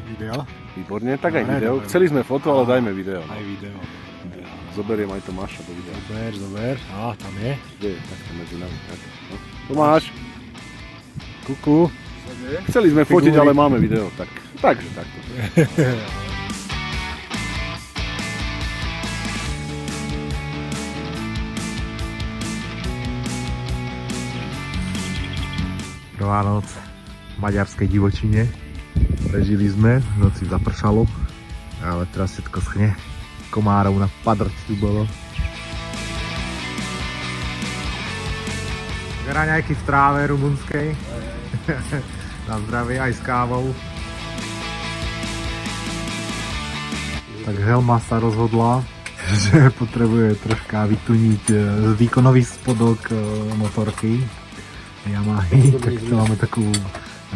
Video? Výborne, tak aj No, video. dobre. Chceli sme foto, ale dajme video. Aj video. Zoberiem aj Tomáša do videa. Zober. Á, tam je. Kde je? Tak medzi nami. Tak, no. Tomáš, Kuku. chceli sme fotiť, Figúry. ale máme video. Takže takto. Prvá noc v maďarskej divočine. Prežili sme, v noci zapršalo, ale teraz všetko schne. Komárov na padrť tu bolo. Raňajky v tráve rumunskej. Na zdravie aj s kávou. Tak Helma sa rozhodla, že potrebuje troška vytuniť výkonový spodok motorky Yamahy, tak tu máme takú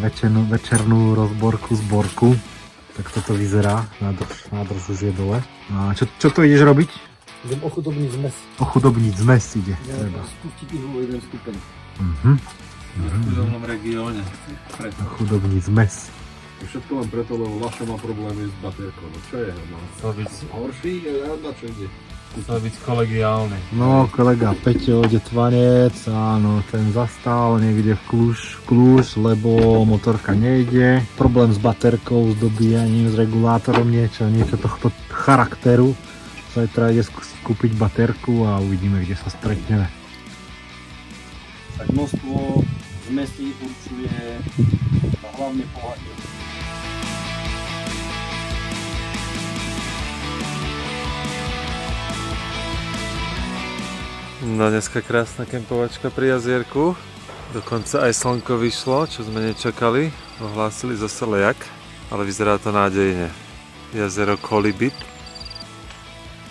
večernú zborku. Tak toto vyzerá, nádrž už je dole. A čo to ideš robiť? Idem ochudobniť zmes. Ochudobniť zmes ide, treba. Spustiť ich o jeden stupeň. V chudobnom regióne. Ochudobniť zmes. Všetko len preto, lebo Lašo má problémy s baterkou. No čo je? No. Chcel byť, Horší? Na čo ide? chcel byť kolegiálny. No, kolega Peťo, detvanec, áno, ten zastal niekde v Kluž, lebo motorka nejde. Problém s baterkou, s dobíjaním, s regulátorom, niečo tohto charakteru. Zajtra ide skúsiť kúpiť baterku a uvidíme, kde sa stretneme. Tak množstvo zmesí určuje hlavne pohľadne. No dneska krásna kempovačka pri jazierku. Dokonca aj slnko vyšlo, čo sme nečakali. Ohlásili zase lejak, ale vyzerá to nádejne. Jazero Kolibit.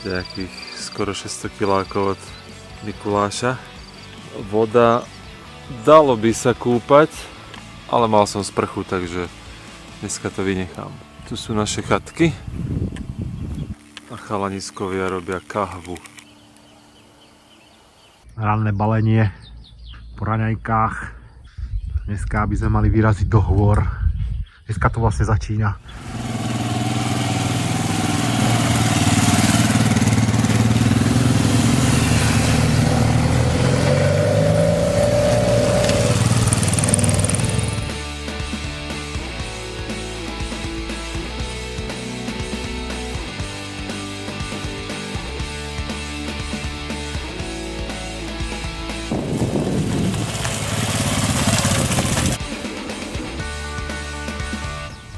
Nejakých skoro 600 kilákov od Mikuláša. Voda, dalo by sa kúpať, ale mal som sprchu, takže dneska to vynechám. Tu sú naše chatky a chalaniskovia robia kahvu. Ranné balenie po raňajkách. Dneska by sme mali vyraziť do hôr. Dneska to vlastne začína.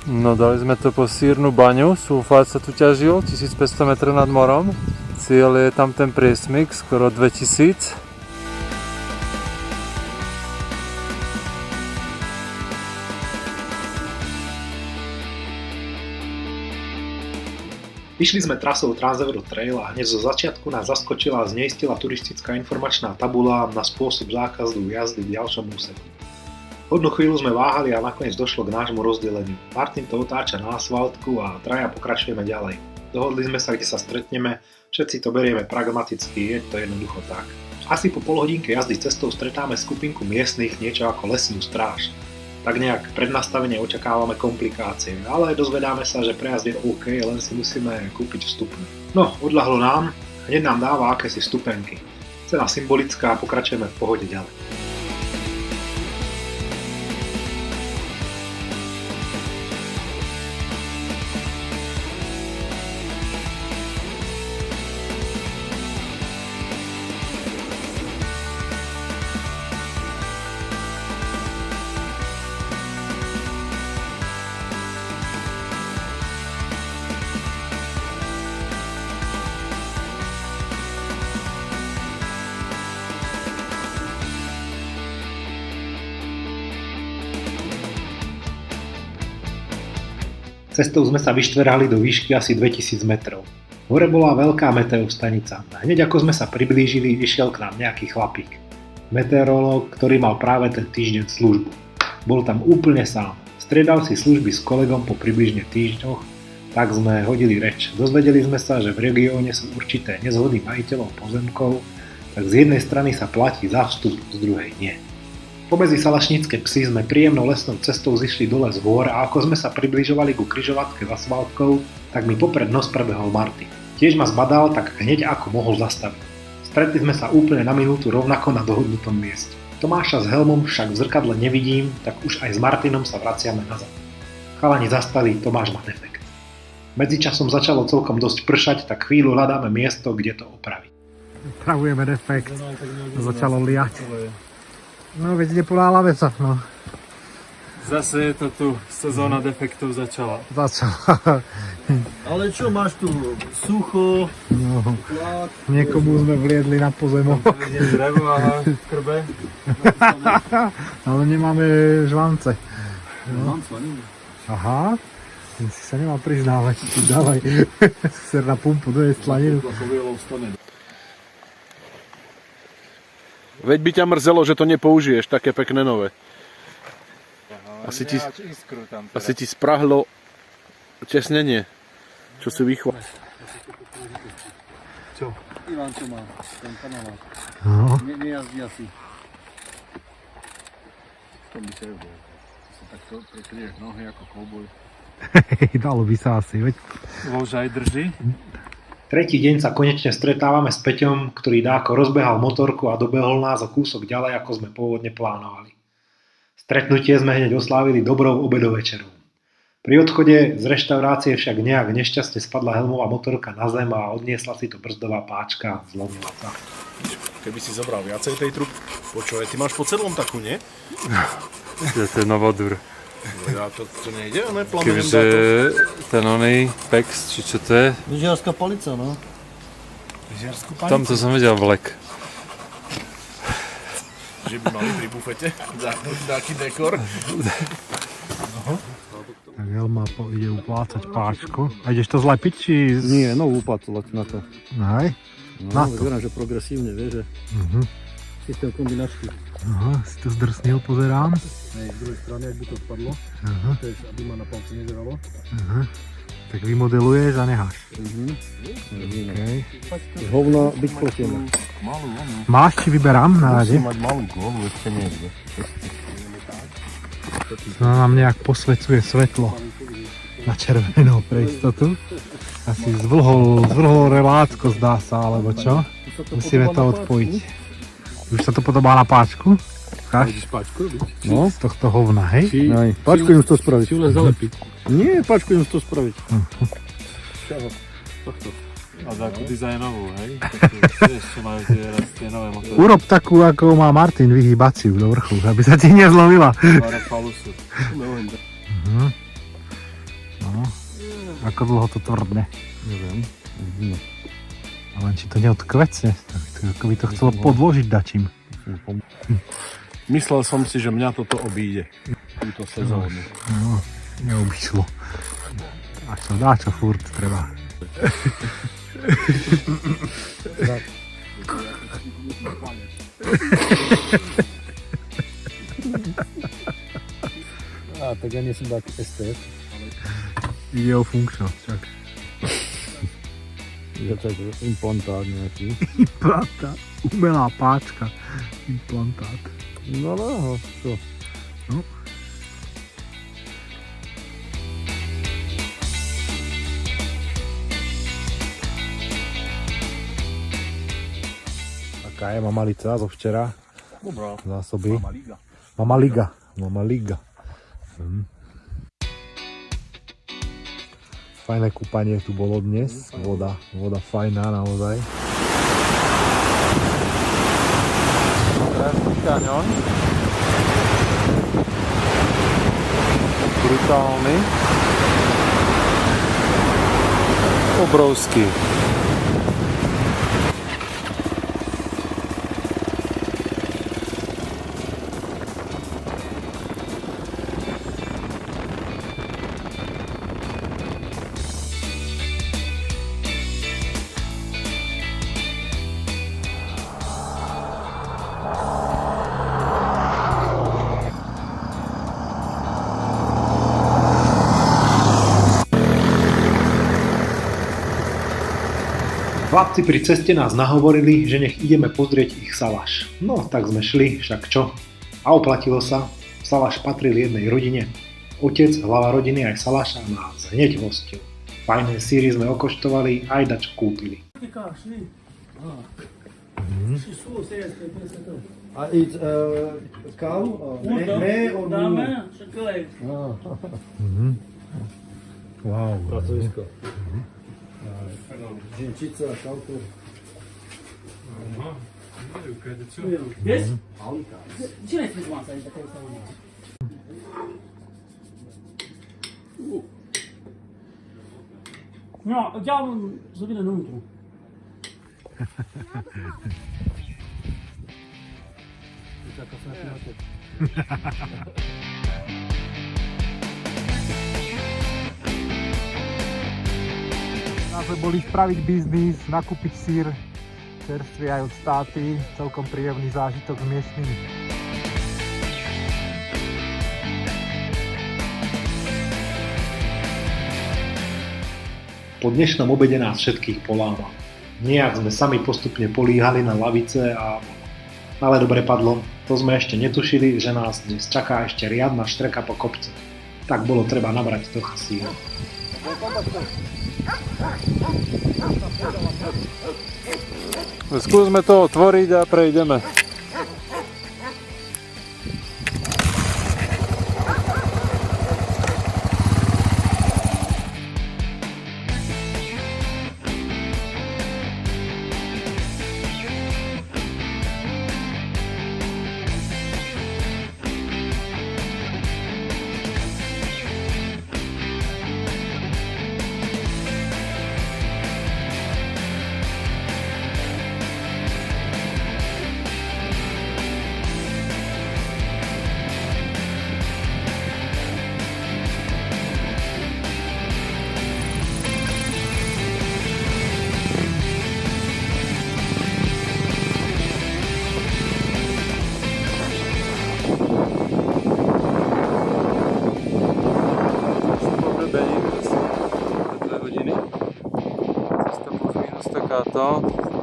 No dali sme to po sírnu baňu, sulfát sa tu ťažil, 1500 m nad morom. Cieľ je tam ten priesmyk, skoro 2000. Išli sme trasou Transevro Trail a hneď zo začiatku nás zaskočila a zneistila turistická informačná tabuľa na spôsob zákazu jazdy v ďalšom úseku. Hodnú chvíľu sme váhali a nakoniec došlo k nášmu rozdeleniu. Martin to otáča na asfaltku a traja pokračujeme ďalej. Dohodli sme sa, kde sa stretneme, všetci to berieme pragmaticky, je to jednoducho tak. Asi po polhodinke jazdy cestou stretáme skupinku miestnych, niečo ako lesnú stráž. Tak nejak prednastavene očakávame komplikácie, ale dozvedáme sa, že prejazd je OK, len si musíme kúpiť vstupné. No, odľahlo nám, hneď nám dáva akési vstupenky. Cena symbolická, pokračujeme v pohode ďalej. Cestou sme sa vyštverali do výšky asi 2000 metrov. Hore bola veľká meteostanica. Hneď ako sme sa priblížili, išiel k nám nejaký chlapík. Meteorológ, ktorý mal práve ten týždeň službu. Bol tam úplne sám. Striedal si služby s kolegom po približne týždňoch, tak sme hodili reč. Dozvedeli sme sa, že v regióne sú určité nezhody majiteľov pozemkov, tak z jednej strany sa platí za vstup, z druhej nie. Pomedzi salašnícke psy sme príjemnou lesnou cestou zišli dole z hôr a ako sme sa približovali ku križovatke za Svalkou, tak mi popred nos prebehol Martin. Tiež ma zbadal, tak hneď ako mohol zastaviť. Stretli sme sa úplne na minútu rovnako na dohodnutom mieste. Tomáša s helmom však v zrkadle nevidím, tak už aj s Martinom sa vraciame nazad. Chalani zastali, Tomáš má defekt. Medzičasom začalo celkom dosť pršať, tak chvíľu hľadáme miesto, kde to opraviť. Opravujeme defekt. Začalo liať. No veď nepoláľame sa, no. Zase je to tu, sezóna defektov začala. Začala. Ale čo máš tu? Sucho, No. tlak, Niekomu sme vliedli na pozemok. Vidím drevo a krbe. Ale nemáme žvance. mám slaninu. Aha. Ty si sa nemal priznávať. Dávaj. Ser na pumpu, dojde slaninu. Veď by ťa mrzelo, že to nepoužiješ, také pekné nové. Asi ti sprahlo tesnenie, čo si vychval. Ivan, čo má? Ten kanál. No. Nejazdí asi. To by sa nebolo. Si takto prekrieš nohy ako kouboj. Dalo by sa asi, veď. Vož aj drží. Tretí deň sa konečne stretávame s Peťom, ktorý dáko rozbehal motorku a dobehol nás o kúsok ďalej, ako sme pôvodne plánovali. Stretnutie sme hneď oslávili dobrou obedovečerou. Pri odchode z reštaurácie však nejak nešťastne spadla helmová motorka na zem a odniesla si to brzdová páčka a zlomila sa. Keby si zobral viacej tej trub, počúvaj, ty máš po celom takú, nie? To je novodur. Ja to nejde, ale plamenem Kebyže ten oný Pex, či čo to je, Lyžiarska palica, no. tam to som videl vlek. že by mali pri bufete taký dekor. Tak Helma ide uplácať páčku. A ideš to zlepiť, či... Nie, novú patulať na to. Aj. Na No, to. vyberám, že progresívne, vieš, že systém kombinačky. Aha, si to zdrsnil, pozerám. Hej, z druhej strany, ak by to spadlo, Aha, to je, aby ma na palce nezeralo. aha. Tak vymodeluješ a necháš. Okay. Hovno byť plotené. Máš, či vyberám na rade? mať malú gólu, ešte niekde. To nám nejak posvecuje svetlo na červeno pre istotu. Asi zvlhol relácko, zdá sa, alebo čo? Musíme to odpojiť. Už sa to podobá na páčku? Ukáž? No. Z tohto hovna, hej? Aj, páčku im to spraviť. Si len zalepiť. Nie, páčku im to spraviť. A takú dizajnovú, hej? Ešte majú tie nové motory. Urob takú, ako má Martin, vyhýbaciu do vrchu, aby sa ti nezlomila. Pár palusu. No. Ako dlho to tvrdne? Neviem. Ale či to neodkvecne, ako by to chcelo podložiť dačím. Myslel som si, že mňa toto obíde. Túto sezónu. No, neobyšlo. Dá čo furt treba. A, tak ja nie som taký STF. Ide o funkčnosť, čak. Je to implantát nejaký. Implantát, umelá páčka. Implantát. No, čo? No. Taká je mamalica zo včera. Dobrá. Zásoby. Mamaliga. Fajné kúpanie tu bolo dnes. Voda fajná naozaj. Kaňon. Brutálny. Obrovský. Chlapci pri ceste nás nahovorili, že nech ideme pozrieť ich salaš. No, tak sme šli, však čo? A oplatilo sa. Salaš patril jednej rodine. Otec, hlava rodiny aj Salaša nás hneď hostil. Fajné síry sme okoštovali, aj dačo kúpili. A it's cow? Me or Wow. Pracovisko. Džinčica, šalter. Yes? Cine este masa aici, dacă este aici? No, chiar să vină înăuntru. Sme boli spraviť biznis, nakúpiť sír, čerstvý aj od státy, celkom príjemný zážitok s miestnymi. Po dnešnom obede nás všetkých polával. Nejak sme sami postupne políhali na lavice ale dobre padlo. To sme ešte netušili, že nás dnes čaká ešte riadna štreka po kopce. Tak bolo treba nabrať trocha síra. Skúsme to otvoriť a prejdeme.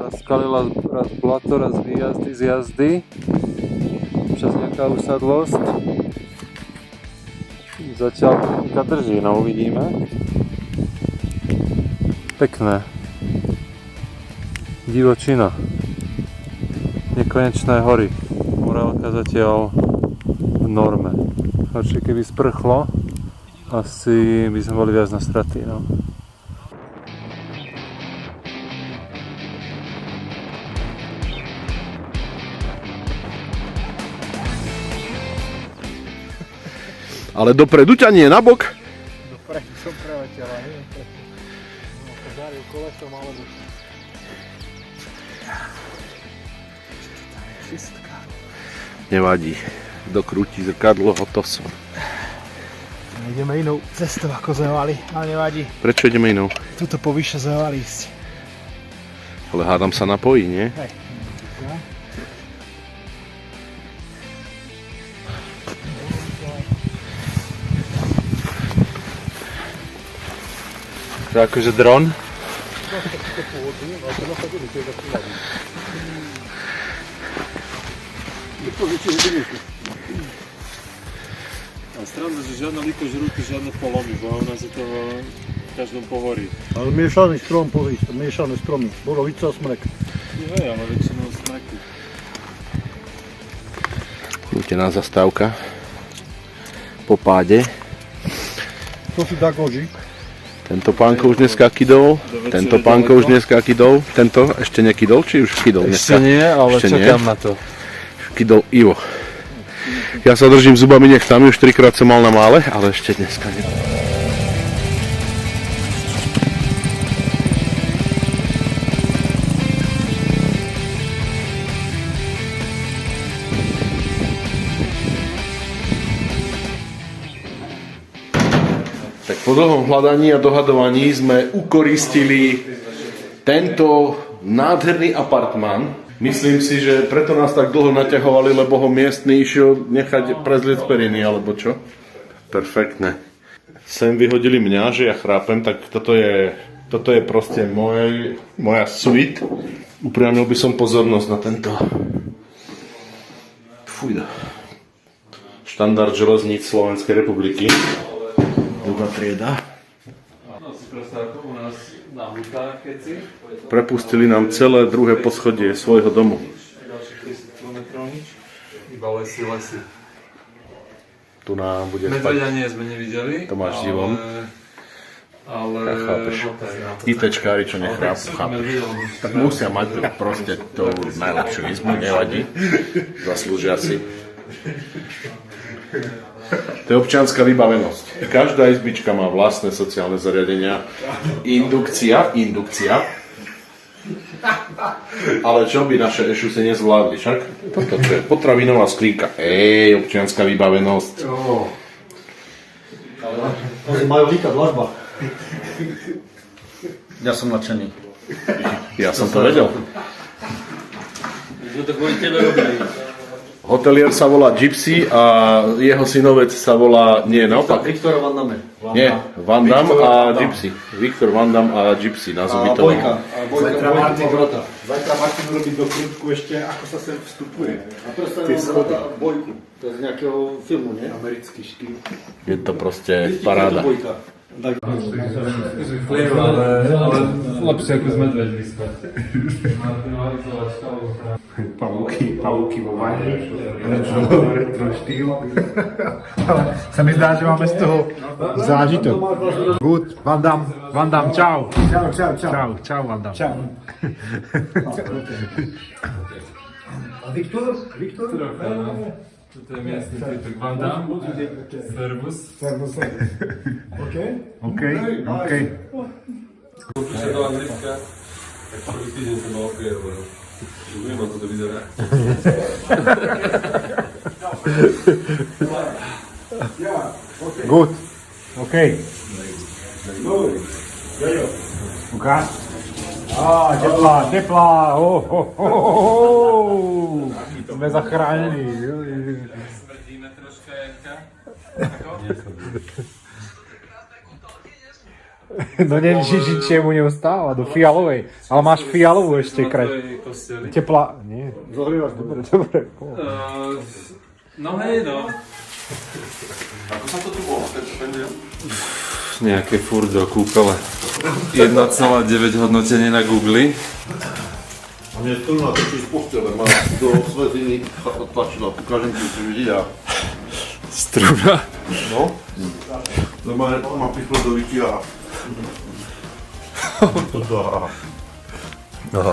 Raz skalila, raz blato, raz výjazdy z jazdy. Občas nejaká usadlosť. Zatiaľ technika drží, no uvidíme. Pekné. Divočina. Nekonečné hory. Morálka zatiaľ v norme. Horšie keby sprchlo, asi by sme boli viac na straty, no. Ale dopredu ťa nie, nabok. Dopredu som preletel, a neviem prečo. No, podaril kolesom alebo... Nevadí. Dokrúti zrkadlo, hotov som. Ideme inou cestou, ako sme mali, ale nevadí. Prečo ideme inou? Tuto povyššie sme mali ísť. Ale hádam sa napojí, nie? Hej. To je akože dron. A strana, že žiadna likožrúty, žiadne polomy, bo u nás je to v každom pohorí. Ale miešaný strom, pozri, miešané stromy. Borovica a smrek. Hej, ale väčšinou smreku. Nútená zastávka. Po páde. To si dá koži. Tento pánko už dneska kydol, tento pánko už dneska kydol, tento ešte nekydol, či už kydol dneska? Ešte nie, ale ešte čakám nie. na to. Kydol Ivo. Ja sa držím zubami nechtami, už 3-krát som mal na mále, ale ešte dneska nie. Tak po dlhom hľadaní a dohadovaní sme ukoristili tento nádherný apartmán. Myslím si, že preto nás tak dlho naťahovali, lebo ho miestny išiel nechať prezlieť periny, alebo čo? Perfektné. Sem vyhodili mňa, že ja chrápem, tak toto je proste moja suite. Upriamil by som pozornosť na tento. Fujda. štandard železníc Slovenskej republiky. Druhá trieda. No si predstav, ako u nás na Hutách, keď si. Prepustili nám celé druhé poschodie svojho domu. Ďalších 30 km nič. Iba lesy, lesy. Tu nám bude Medveďa spať. nie sme nevideli. To máš divom. Ale... Ja chápeš. ITčkári, čo nechrápu, chápeš. Tak musia mať proste tú najlepšiu izbu, nevadí. Zaslúžia si. To je občianska vybavenosť. Každá izbička má vlastné sociálne zariadenia. Indukcia. Ale čo by naše ešuse nezvládli, však? Toto je potravinová skrinka. Občianska vybavenosť. Majú vítať dlažba. Ja som nadšený. Ja som to vedel. Čo to kvôli tebe robili? Hotelier sa volá Gypsy a jeho synovec sa volá... Nie, naopak. Viktor Van Damme. Nie, Van Damme a Gypsy. Viktor Van Damme a Gypsy. Názov by to Bojka. Zajtra Martin, brata. zajtra Martin robí do krúčku ešte, ako sa sem vstupuje. A predstavím vám Bojku. To je z nejakého filmu, nie? Americký štýl. Je to proste paráda. Bojka. Ale lepšie ako z medveď vyspať. Pavúky vo vani, retro štýl. Ale sa mi zdá, že máme z toho zážitok. Good, Van Damme, čau. Čau, Van Damme. Čau. A Viktor? Toto je miestny typek Van Damme. Servus. OK? OK. Prišiel do Anglicka, tak prvý týždeň som mal okej, lebo neviem, ako to vyzerá. Good. OK. Ukáž. Teplá. Sme zachránení. Smrdíme troška, Janka. No ničiemu neustáva, do fialovej. Ale máš fialovú ešte kraj. Teplá. Nie. Zohrievaš Dobre. No hej, no. Ako sa to tu bolo? Nejaké furt do kúpele. 1,9 hodnotenie na Google. A mne tu na točí z postele, má do svetiny tlačila, ukážem ti, čo vidí a... Struna. No? Normálne má pichlo do Vikia. Aha.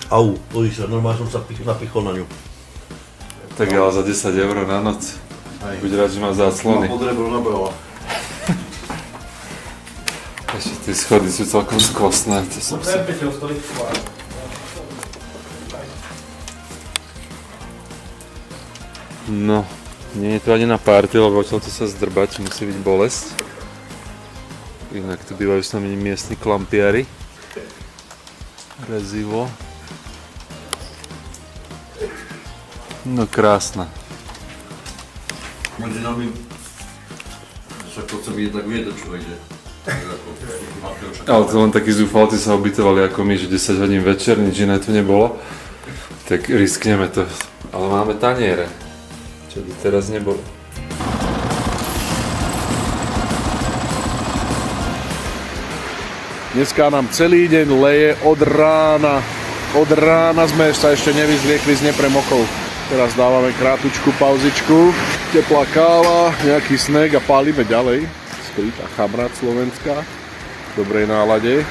Au, pozri sa, normálne som sa napichol na ňu. Tak ale za 10 eur na noc. Buď rád, že mám záclony. Má podrebro nabehla. Ešte tie schody sú celkom skvostné. To som si... No, nie je to ani na party, lebo odtiaľ to sa zdrbať, musí byť bolesť. Inak tu bývajú s nami miestni klampiari. Rezivo. No krásna. Medzi nami... Však to chce byť tak vie, čo ide. Ale to len takí zúfalci sa ubytovali ako my, že 10 hodín večer, nič iné tu nebolo. Tak riskneme to. Ale máme taniere, čo by teraz nebolo. Dneska nám celý deň leje od rána. Od rána sme sa ešte nevyzliekli z nepremokov. Teraz dávame krátučku pauzičku. Teplá káva, nejaký snack a pálime ďalej. Skrytá chamrát slovenská. V dobrej nálade.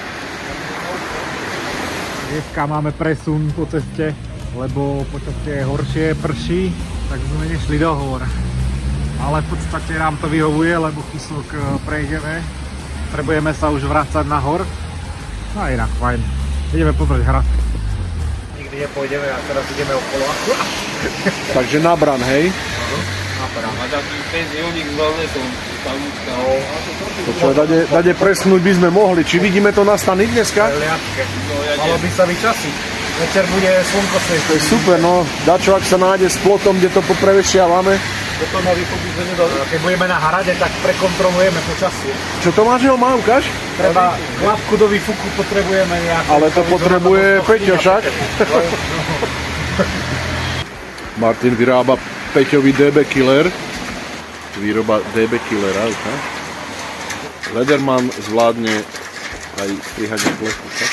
Dneska máme presun po ceste, lebo počasie je horšie, prší, tak sme nešli do hôr. Ale v podstate nám to vyhovuje, lebo Kyslok prejdeme. Trebujeme sa už vrácať nahor. No a inak fajn. Ideme pozrieť hrad. Nikdy nepôjdeme a teraz ideme okolo. Takže na bran, hej? Dade presnúť by sme mohli. Či vidíme to na stany dneska? Malo by sa vyčasiť. Večer bude slnko svietiť. To je super, no. Dačo, ak sa nájde s plotom, kde to poprevešiavame. Keď budeme na hrade, tak prekontrolujeme počasie. Čo to máš, má, ukáž? Treba klapku do výfuku, potrebujeme nejakú. Ale to potrebuje Peťo však. Martin vyrába Peťovi DB Killer. Výroba DB Killera. Okay. Lederman zvládne aj strihanie plechu. Tak?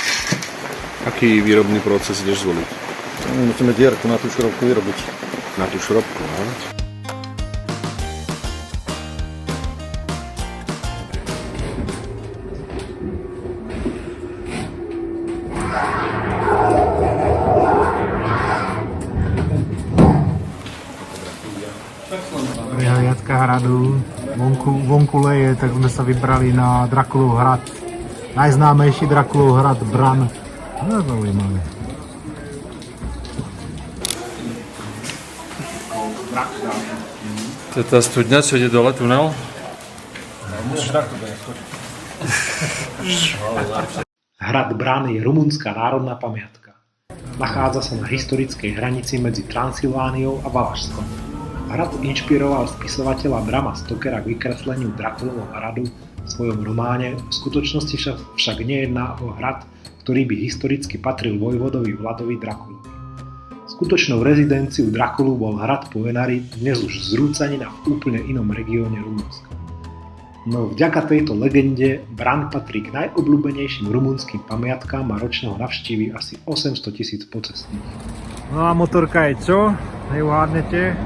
Aký výrobný proces ideš zvoliť? Musíme dierku na tú šrobku vyrobiť. Na tú šrobku, no? Prehliadka hradu. Vonku leje, tak sme sa vybrali na Drakulov hrad. Najznámejší Drakulov hrad Bran. No, zaujímavé. To je tá studňa, čo ide dole tunel? Hrad Bran je rumunská národná pamiatka. Nachádza sa na historickej hranici medzi Transylvániou a Valašskom. Hrad inšpiroval spisovateľa Brama Stokera k vykresleniu Drakulovho hradu v svojom románe, v skutočnosti však nejedná o hrad, ktorý by historicky patril vojvodovi Vladovi Drakulovi. Skutočnou rezidenciou Drakulu bol hrad Poenari, dnes už zrúcanina v úplne inom regióne Rumunska. No vďaka tejto legende Bran patrí k najobľúbenejším rumunským pamiatkám a ročne ho navštíví asi 800 000 pocestných. No a motorka je čo? Neuhádnete?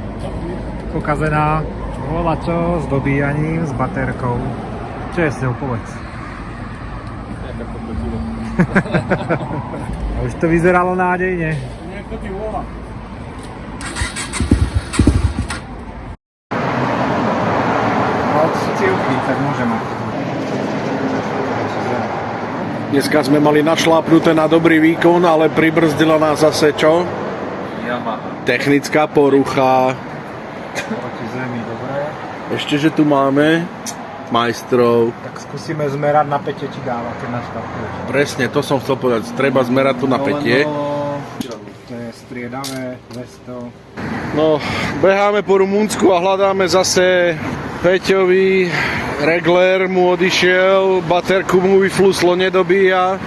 Pokazená. Volá čo? S dobíjaním, s baterkou. Čo je s ňou, povedz? A už to vyzeralo nádejne. Nejako ti volá. Od cívky, tak môže mať. Dneska sme mali našlápnuté na dobrý výkon, ale pribrzdila nás zase čo? Yamaha. Technická porucha. Proti zemi, dobre. Ešte, že tu máme majstrov. Tak skúsime zmerať napätie, či dáva, keď naštartuješ. Presne, to som chcel povedať. Treba zmerať tu napätie. To je striedavé, 200. No, beháme po Rumunsku a hľadáme zase Peťovi. Regler mu odišiel, baterku mu vyfluslo, nedobíja.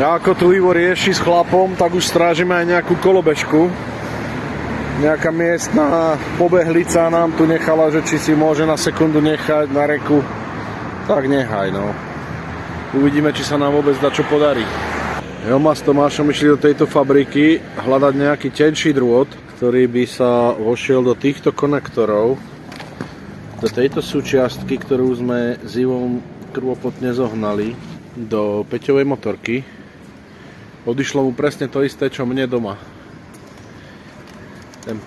A ako tu Ivo rieši s chlapom, tak už strážime aj nejakú kolobežku. Nejaká miestna pobehlica nám tu nechala, že či si môže na sekundu nechať na reku. Tak nechaj, no. Uvidíme, či sa nám vôbec dá čo podarí. Joma s Tomášom išli do tejto fabriky hľadať nejaký tenší drôt, ktorý by sa vošiel do týchto konektorov, do tejto súčiastky, ktorú sme s Ivom krvopotne zohnali do Peťovej motorky. Odišlo mu presne to isté, čo mne doma. Ten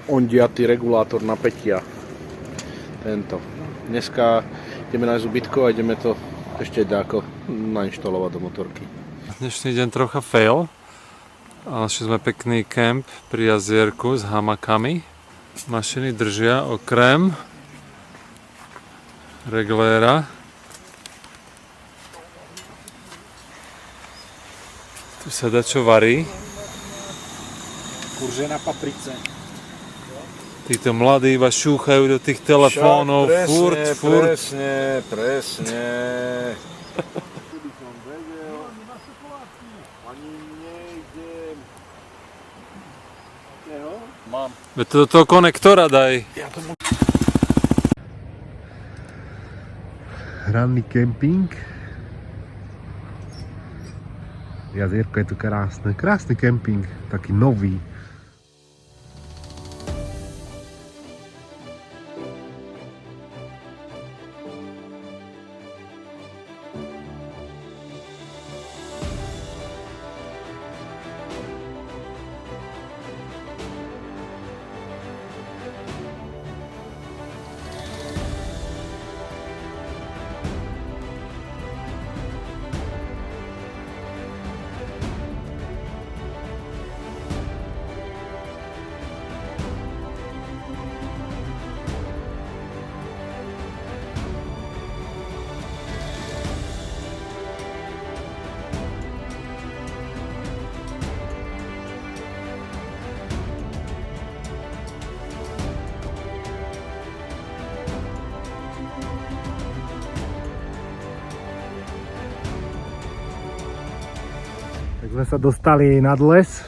ondiatý regulátor napätia. Tento. Dneska ideme nájsť ubytko a ideme to ešte ďako nainštalovať do motorky. Dnešný deň trocha fail. Ale našli sme pekný kemp pri jazierku s hamakami. Mašiny držia okrem regléra. Tu sa dá čo varí. Kurže na paprice. Títo mladí iba šúchajú do tých telefónov. Furt. Presne. Veď to do toho konektora daj. Ranný kemping. Jazierko je tu krásne. Krásny kemping. Taký nový. Tak sme sa dostali nad les.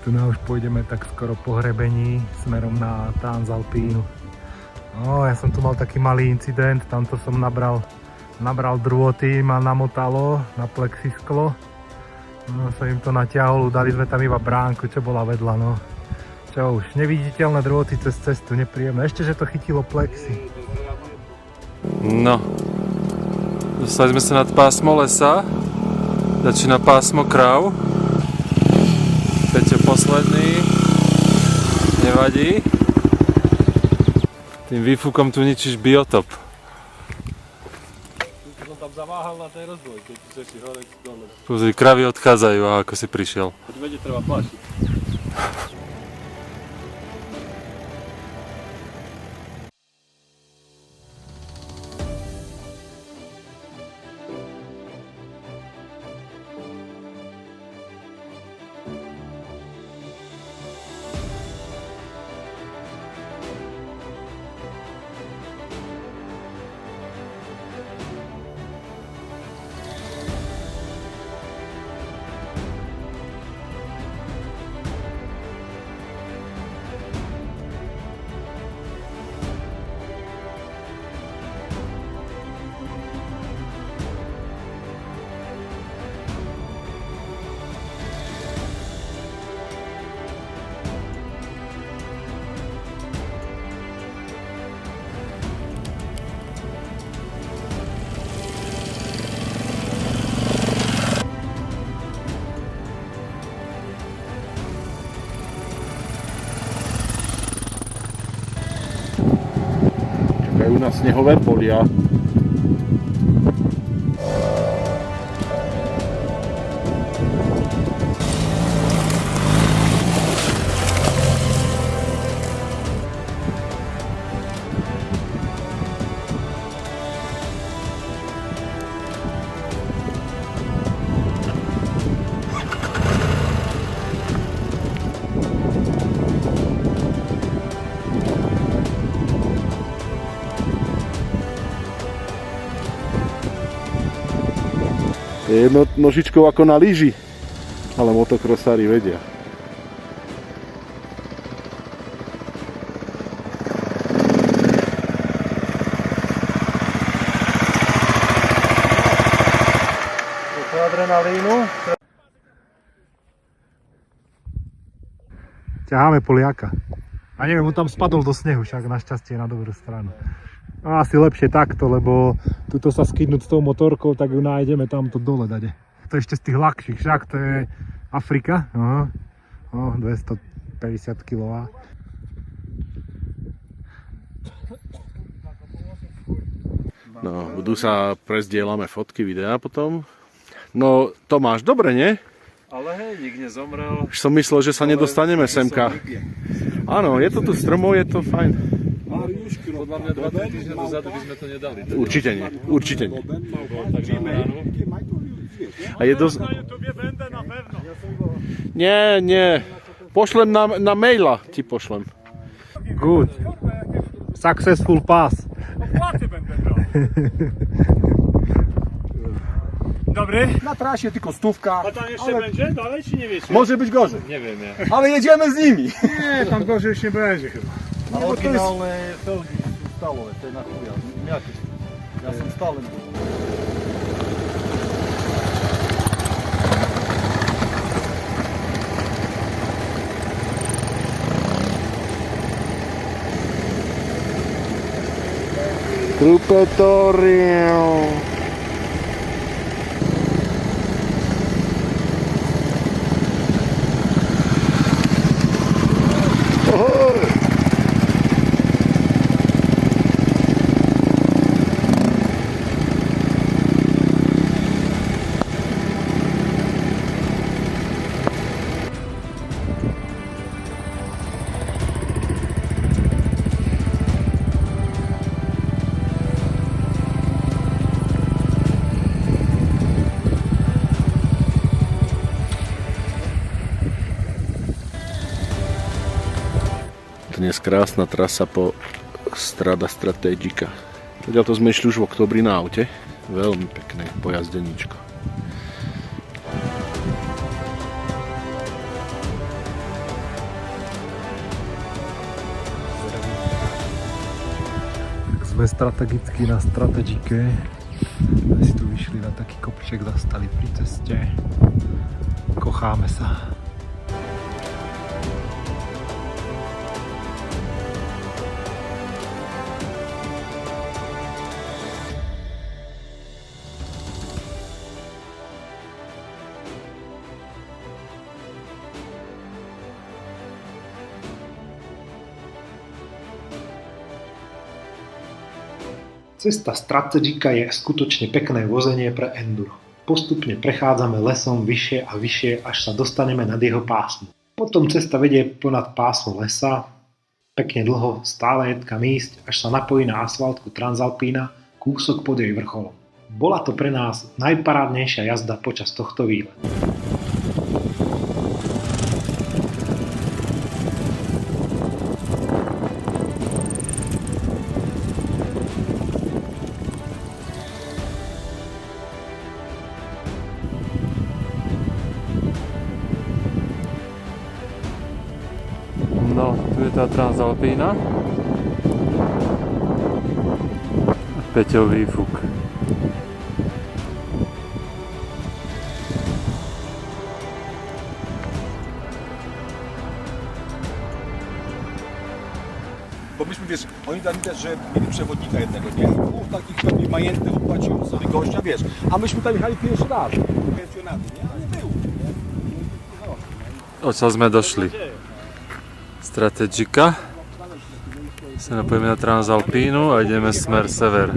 Tu na už pôjdeme tak skoro po hrebení smerom na Transalpínu. No, ja som tu mal taký malý incident, tamto som nabral drôty, ma namotalo na plexisklo. No, som im to natiahol, udali sme tam iba bránku, čo bola vedľa, no. Čo už, neviditeľné drôty cez cestu, nepríjemné. Ešte, že to chytilo plexi. No, dostali sme sa nad pásmo lesa, začína pásmo kráv. Peťo posledný, nevadí. Tým výfukom tu ničíš biotop. Som tam zaváhal na tej rozdvojke, tu si hore dole. Pozri, kravy odchádzajú, a ako si prišiel. Od vede treba plášiť. Čakajú na snehové polia. Je nožičkou ako na lyži, ale motokrosári vedia. Adrenalínu. Ťaháme Poliaka. A neviem, on tam spadol do snehu, však našťastie na dobrú stranu. No asi lepšie takto, lebo tuto sa skydnúť s tou motorkou, tak ju nájdeme tamto dole dade. To je ešte z tých ľahších, však to je Afrika. Aha. 250 kg. No, budú sa prezdielame fotky, videá potom. No, Tomáš, dobre, nie? Ale hej, nik nezomrel. Už som myslel, že sa nedostaneme semka. Áno, je to tu stromo, je to fajn. Podľa mňa 2-3 týždne dozadu by sme to nedali. Určite nie, určite nie. A je dosť... Nie, nie. Pošlem na maila, ti pošlem. Good. Successful pass. Dobry. Na trasie tylko stówka. A tam jeszcze będzie dalej, czy nie wiecie? Może być gorzej. Nie wiem, ja. Ale jedziemy z nimi. Nie, tam gorzej już nie będzie chyba. A oryginalne felgi stalowe, te na chuja. Jakie? Ja sam stałem. Trupetorium. Dnes krásna trasa po Strada Strategica. Teda to sme išli už v oktobri na aute. Veľmi pekné pojazdeníčko. Sme strategicky na strategike. My si tu vyšli na taký kopček, zastali pri ceste. Kocháme sa. Cesta Strategika je skutočne pekné vozenie pre enduro. Postupne prechádzame lesom vyššie a vyššie, až sa dostaneme nad jeho pásmo. Potom cesta vedie ponad pásmo lesa, pekne dlho, stále je kam ísť, až sa napojí na asfaltku Transalpína, kúsok pod jej vrcholom. Bola to pre nás najparádnejšia jazda počas tohto výletu. No, tu je tá Transalpína. A Peťov výfuk. Bo myśmy, wiesz, oni dali też, że mieli przewodnika jednego, nie? Dwóch takich pewnie majętnych opłacił sobie gościa, wiesz. A myśmy tam jechali pierwszy raz, pensjonaty, nie? Ale nie było, nie? Odtiaľ sme došli. Strategika. Sa napojíme na Transalpínu a ideme smer sever.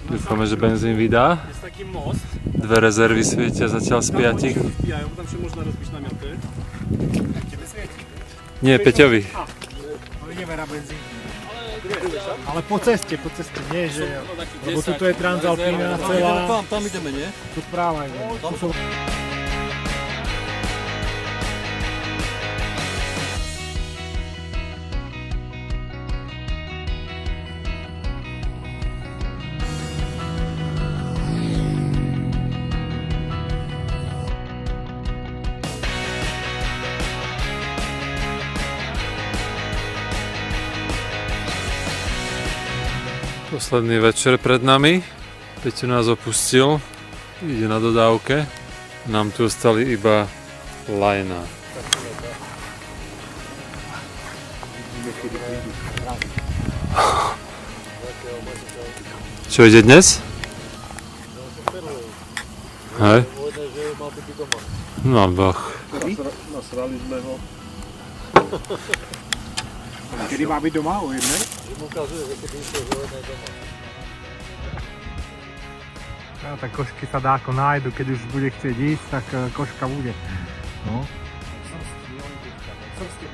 Dúfame, že benzín vydá. Dve rezervy svietia zatiaľ z 5. Nie, Peťovi. Ale po ceste, nie, že... Lebo tuto je Transalpína celá. Tam ideme, nie? Tu správa ideme. Posledný večer pred nami. Peťo nás opustil. Ide na dodávke. Nám tu ostali iba lajna. Čo ide dnes? Hej. No boh. Nasrali sme ho. Kedy má byť doma o jednej? No, tak košky sa dáko nájdu, keď už bude chcieť ísť, tak koška bude. No. Srstky,